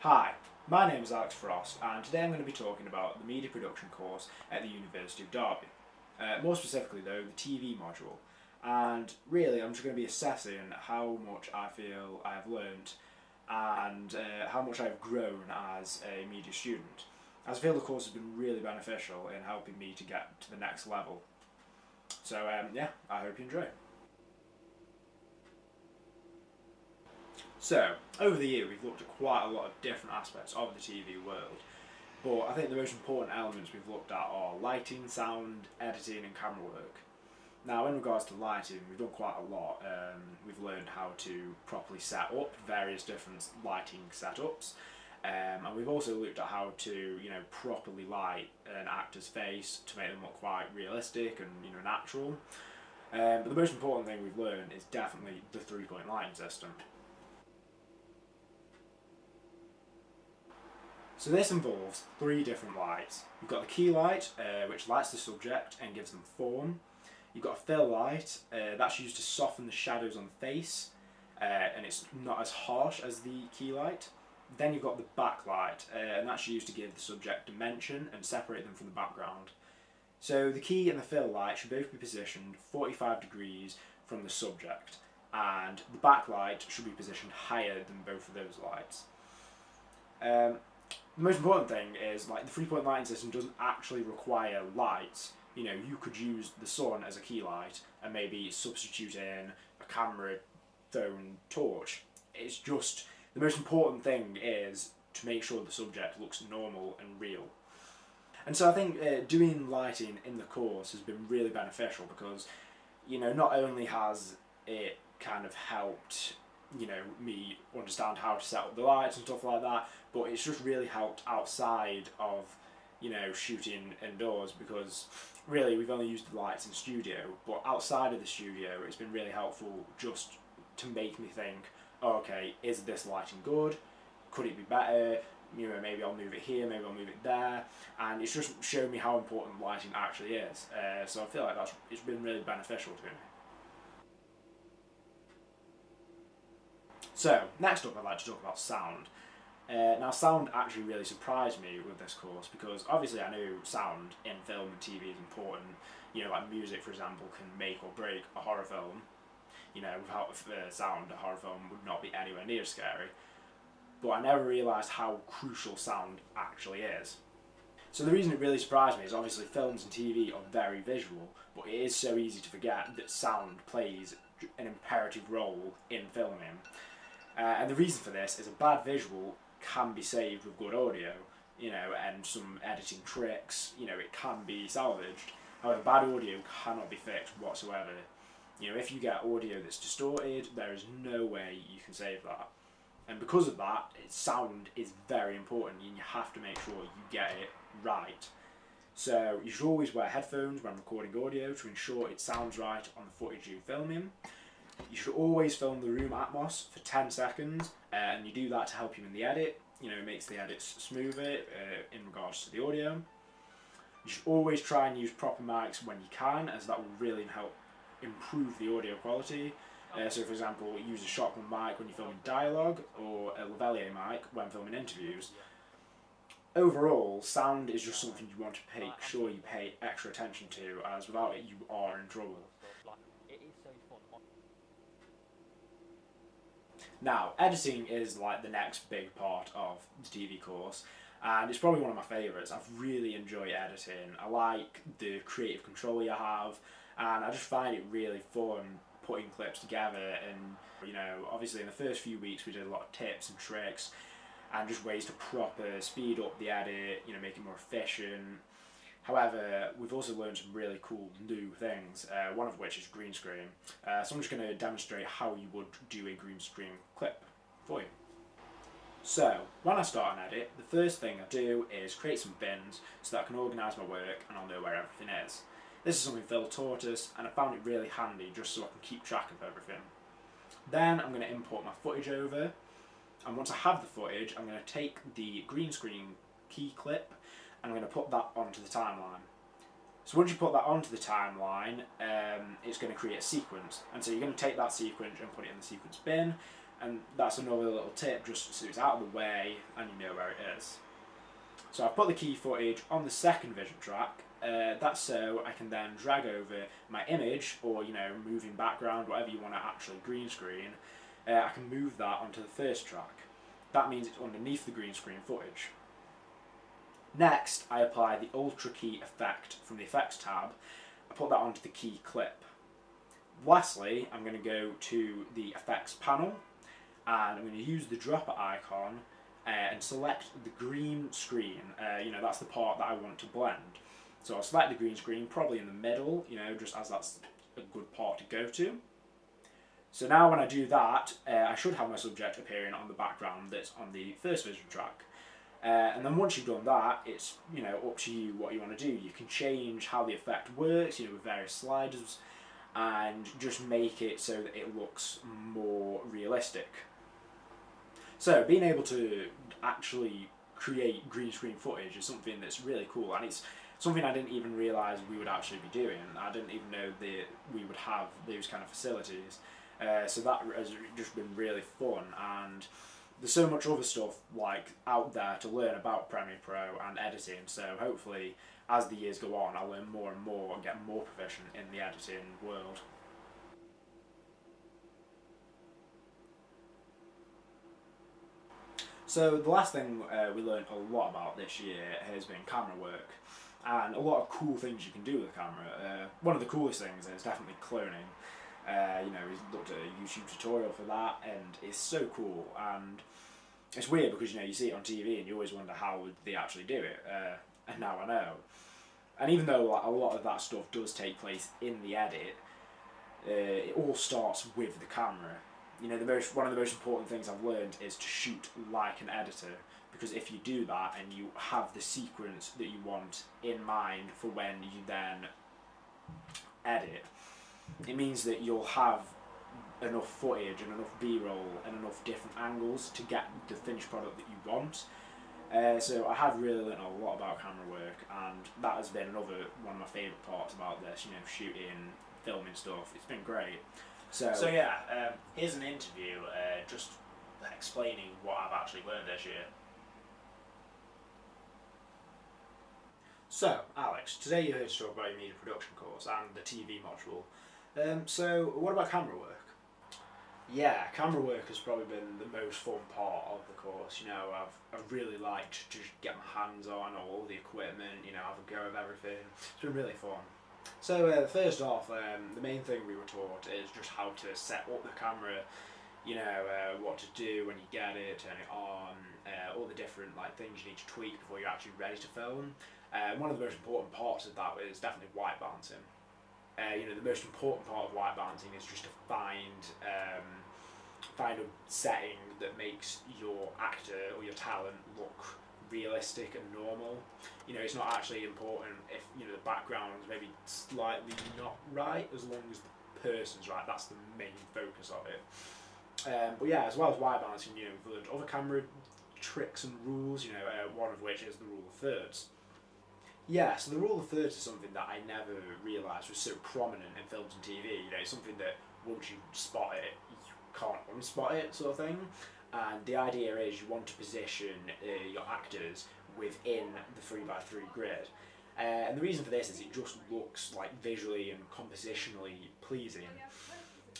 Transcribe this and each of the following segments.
Hi, my name is Alex Frost and today I'm going to be talking about the media production course at the University of Derby. More specifically though, the TV module. And really I'm just going to be assessing how much I feel I have learnt and how much I've grown as a media student. As I feel the course has been really beneficial in helping me to get to the next level. So yeah, I hope you enjoy. So, over the year we've looked at quite a lot of different aspects of the TV world, but I think the most important elements we've looked at are lighting, sound, editing and camera work. Now in regards to lighting, we've done quite a lot. We've learned how to properly set up various different lighting setups, and we've also looked at how to properly light an actor's face to make them look quite realistic and natural. But the most important thing we've learned is definitely the three-point lighting system. So this involves three different lights. You've got the key light, which lights the subject and gives them form. You've got a fill light, that's used to soften the shadows on the face, and it's not as harsh as the key light. Then you've got the backlight, and that's used to give the subject dimension and separate them from the background. So the key and the fill light should both be positioned 45 degrees from the subject, and the backlight should be positioned higher than both of those lights. The most important thing is the three-point lighting system doesn't actually require lights. You could use the sun as a key light and maybe substitute in a camera phone torch. It's just, the most important thing is to make sure the subject looks normal and real. And so I think doing lighting in the course has been really beneficial because, not only has it kind of helped me understand how to set up the lights and stuff like that, but it's just really helped outside of shooting indoors, because really we've only used the lights in studio, but outside of the studio it's been really helpful just to make me think, oh, okay, is this lighting good? Could it be better? Maybe I'll move it here, maybe I'll move it there, and it's just shown me how important lighting actually is. So I feel like it's been really beneficial to me. So, next up I'd like to talk about sound. Now sound actually really surprised me with this course because obviously I know sound in film and TV is important. Like music for example can make or break a horror film. Without sound a horror film would not be anywhere near scary. But I never realised how crucial sound actually is. So the reason it really surprised me is obviously films and TV are very visual, but it is so easy to forget that sound plays an imperative role in filming. And the reason for this is a bad visual can be saved with good audio, and some editing tricks, it can be salvaged. However, bad audio cannot be fixed whatsoever. If you get audio that's distorted, there is no way you can save that. And because of that, sound is very important and you have to make sure you get it right. So you should always wear headphones when recording audio to ensure it sounds right on the footage you're filming. You should always film the room atmos for 10 seconds, and you do that to help you in the edit. It makes the edits smoother in regards to the audio. You should always try and use proper mics when you can, as that will really help improve the audio quality. So for example, use a shotgun mic when you're filming dialogue, or a lavalier mic when filming interviews. Overall, sound is just something you want to make sure you pay extra attention to, as without it you are in trouble. Now, editing is the next big part of the TV course, and it's probably one of my favourites. I've really enjoyed editing. I like the creative control you have, and I just find it really fun putting clips together. And obviously in the first few weeks we did a lot of tips and tricks and just ways to proper speed up the edit, make it more efficient. However, we've also learned some really cool new things, one of which is green screen. So I'm just going to demonstrate how you would do a green screen clip for you. So, when I start an edit, the first thing I do is create some bins so that I can organise my work and I'll know where everything is. This is something Phil taught us, and I found it really handy just so I can keep track of everything. Then I'm going to import my footage over, and once I have the footage, I'm going to take the green screen key clip and I'm going to put that onto the timeline. So once you put that onto the timeline, it's going to create a sequence, and so you're going to take that sequence and put it in the sequence bin, And that's another little tip, just so it's out of the way and you know where it is. So I've put the key footage on the second vision track. That's so I can then drag over my image, or moving background, whatever you want to actually green screen. I can move that onto the first track. That means it's underneath the green screen footage. Next, I apply the Ultra Key effect from the Effects tab. I put that onto the key clip. Lastly, I'm going to go to the Effects panel, and I'm going to use the dropper icon and select the green screen. That's the part that I want to blend. So I'll select the green screen, probably in the middle, just as that's a good part to go to. So now when I do that, I should have my subject appearing on the background that's on the first vision track. And then once you've done that, it's up to you what you want to do. You can change how the effect works, with various sliders, and just make it so that it looks more realistic. So being able to actually create green screen footage is something that's really cool, and it's something I didn't even realise we would actually be doing. I didn't even know that we would have those kind of facilities. So that has just been really fun, and there's so much other stuff out there to learn about Premiere Pro and editing, so hopefully as the years go on I'll learn more and more and get more proficient in the editing world. So the last thing we learned a lot about this year has been camera work, and a lot of cool things you can do with a camera. One of the coolest things is definitely cloning. He's looked at a YouTube tutorial for that, and it's so cool. And it's weird because you see it on TV and you always wonder how would they actually do it, and now I know. And even though a lot of that stuff does take place in the edit, it all starts with the camera. One of the most important things I've learned is to shoot like an editor, because if you do that and you have the sequence that you want in mind for when you then edit, it means that you'll have enough footage and enough B-roll and enough different angles to get the finished product that you want. So I have really learned a lot about camera work, and that has been one of my favourite parts about this, shooting, filming stuff. It's been great. So yeah, here's an interview just explaining what I've actually learned this year. So, Alex, today you're here to talk about your media production course and the TV module. So, what about camera work? Yeah, camera work has probably been the most fun part of the course. I've really liked to just get my hands on all the equipment, have a go of everything. It's been really fun. So, first off, the main thing we were taught is just how to set up the camera, what to do when you get it, turn it on, all the different things you need to tweak before you're actually ready to film. One of the most important parts of that is definitely white balancing. The most important part of white balancing is just to find a setting that makes your actor or your talent look realistic and normal. It's not actually important if the background's maybe slightly not right, as long as the person's right. That's the main focus of it. But yeah, as well as white balancing, we've learned other camera tricks and rules. One of which is the rule of thirds. Yeah, so the rule of thirds is something that I never realised was so prominent in films and TV. It's something that once you spot it, you can't unspot it, sort of thing. And the idea is you want to position your actors within the 3x3 grid. And the reason for this is it just looks visually and compositionally pleasing.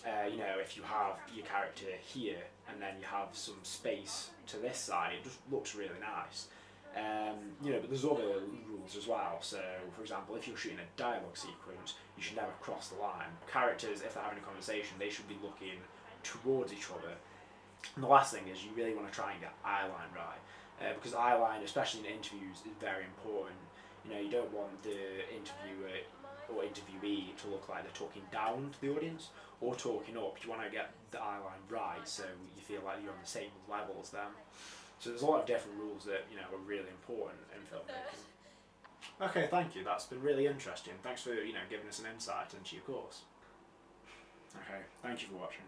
If you have your character here and then you have some space to this side, it just looks really nice. But there's other rules as well. So, for example, if you're shooting a dialogue sequence, you should never cross the line. Characters, if they're having a conversation, they should be looking towards each other. And the last thing is you really want to try and get eye line right, because eye line, especially in interviews, is very important. You don't want the interviewer or interviewee to look like they're talking down to the audience or talking up. You want to get the eye line right so you feel like you're on the same level as them. So there's a lot of different rules that are really important in filmmaking. Okay, thank you. That's been really interesting. Thanks for giving us an insight into your course. Okay, thank you for watching.